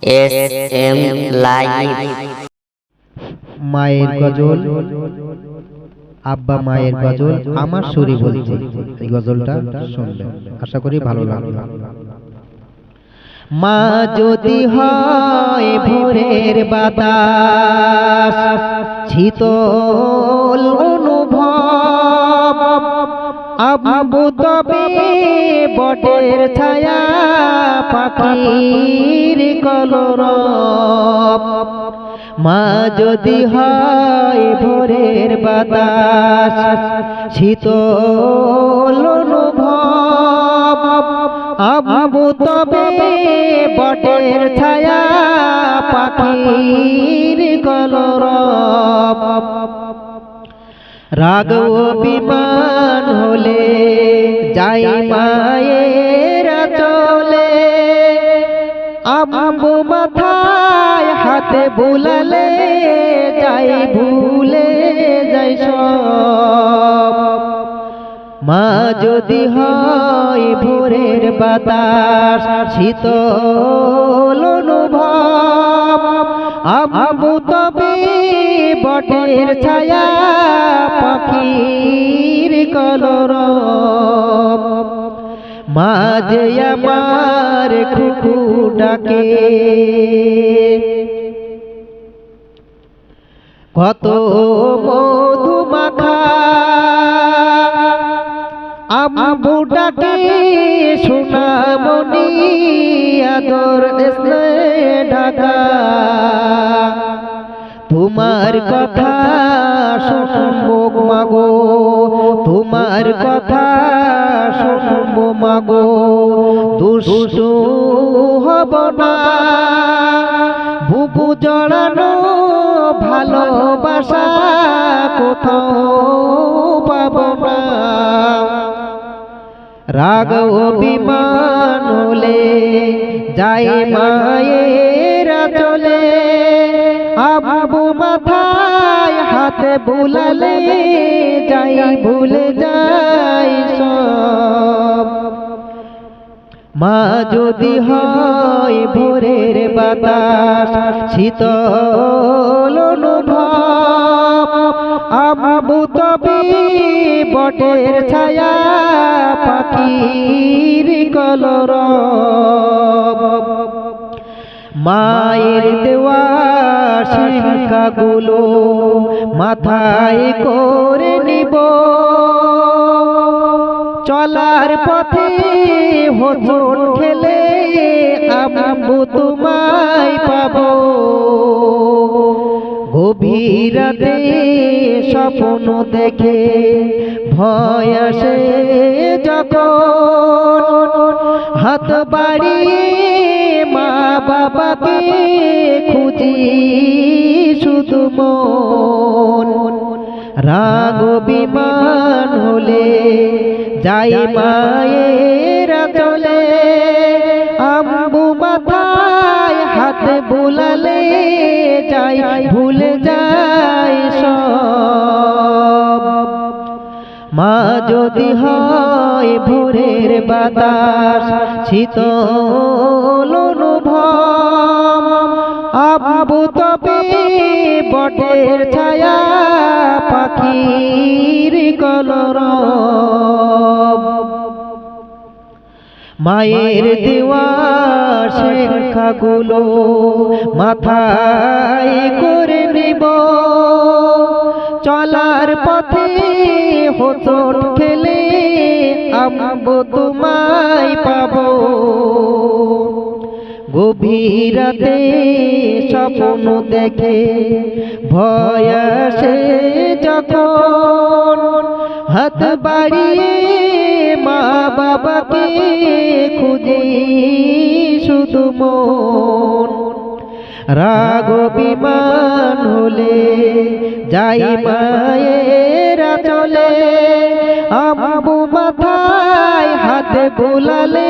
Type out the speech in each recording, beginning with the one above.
SM live. মায়ের গজল, আব্বা মায়ের গজল আমার সুরে বলছে। এই গজলটা শুনবেন, আশা করি ভালো লাগবে। মা যদি হয় ভোরের বাতাস, শীতল অনুভব, আব্বু তবে বটের ছায়া, পাখির কলরব। মা যদি হয় ভোরের বাতাস, শীতল অনুভব, আব্বু তবে বটের ছায়া, পাখির কলরব। রাগ অভিমান হলে যাই মায়ের চলে, আব্বু মাথায় হাতে বুলালে যাই ভুলে যাই সব। মা যদি হয় ভোরের বাতাস, শীতল অনুভব, আব্বু তবে বটের ছায়া, পাখির কলরব। মা যে আমার খুকু ডাকে, কত মধু মাখা, আব্বু ডাকে সোনামণি, আদর স্নেহে ঢাকা। তোমার কথা শুনবো মাগো, তোমার কথা শুনবো মাগো, দুষ্টু হব না, বুবু জড়ানো ভালোবাসা কোথাও পাবো না। রাগ অভিমান হলে যাই মায়ের চলে, আব্বু মাথায় হাতে বুলালে যাই ভুলে যাই সব। মা যদি হয় ভোরের বাতাস, শীতল অনুভব, আব্বু তবে বটের ছায়া, পাখির কলরব। মায়ের দেওয়া শিক্ষাগুলো মাথায় করে নিব, চলার পথে হোঁচট খেলে আব্বু তোমায় পাবো। গভীর রাতে স্বপ্ন দেখে ভয় আসে যখন, হাত বাড়িয়ে মা বাবাকে খুঁজি শুধু মন। রাগ অভিমান হলে যাই মায়ের চলে, আব্বু মাথায় হাত বুলালে যাই ভুলে যাই সব। মা যদি হয় ভোরের বাতাস, শীতল অনুভব, আব্বু তবে বটের ছায়া, পাখির কলরব। মায়ের দেওয়া শিক্ষাগুলো মাথায় করে নিব, চলার পথে হোঁচট খেলে আব্বু তোমায় পাবো। গভীর রাতে স্বপ্ন দেখে ভয় আসে যখন, হাত বাড়িয়ে মা বাবাকে খুঁজি শুধু মন। রাগ অভিমান হলে যাই মায়ের চলে, আব্বু মাথায় হাতে বুলালে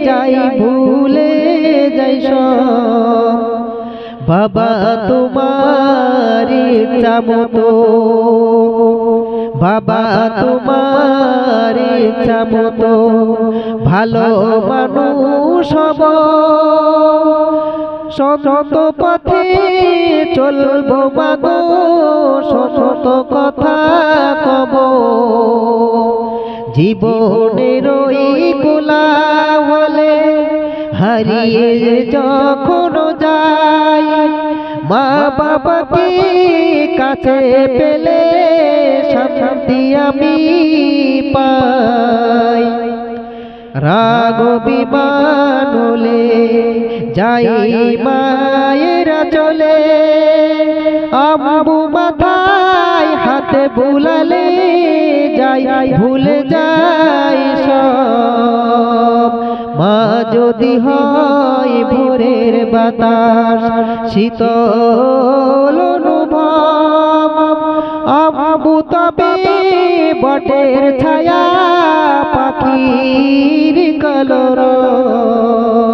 যাই ভুলে যাই সব। বাবা তোমার ইচ্ছা মতো, বাবা তোমার ইচ্ছা মতো ভালো মানুষ হব, সত পথে চলবো মাগো, সত কথা কব। জীবনের ওই কোলাহলে হারিয়ে যখন যাই, মা বাবাকে কাছে পেলে শান্তি আমি পাই। রাগ বিমান হলে যাই মায়েরা চলে, আম্মু মাথায় হাতে বুলালে যাই ভুলে যাই সব। মা যদি হয় ভোরের বাতাস শীতল অনুভব, আম্মু তবে বটের ছায়া পাখির কলরব।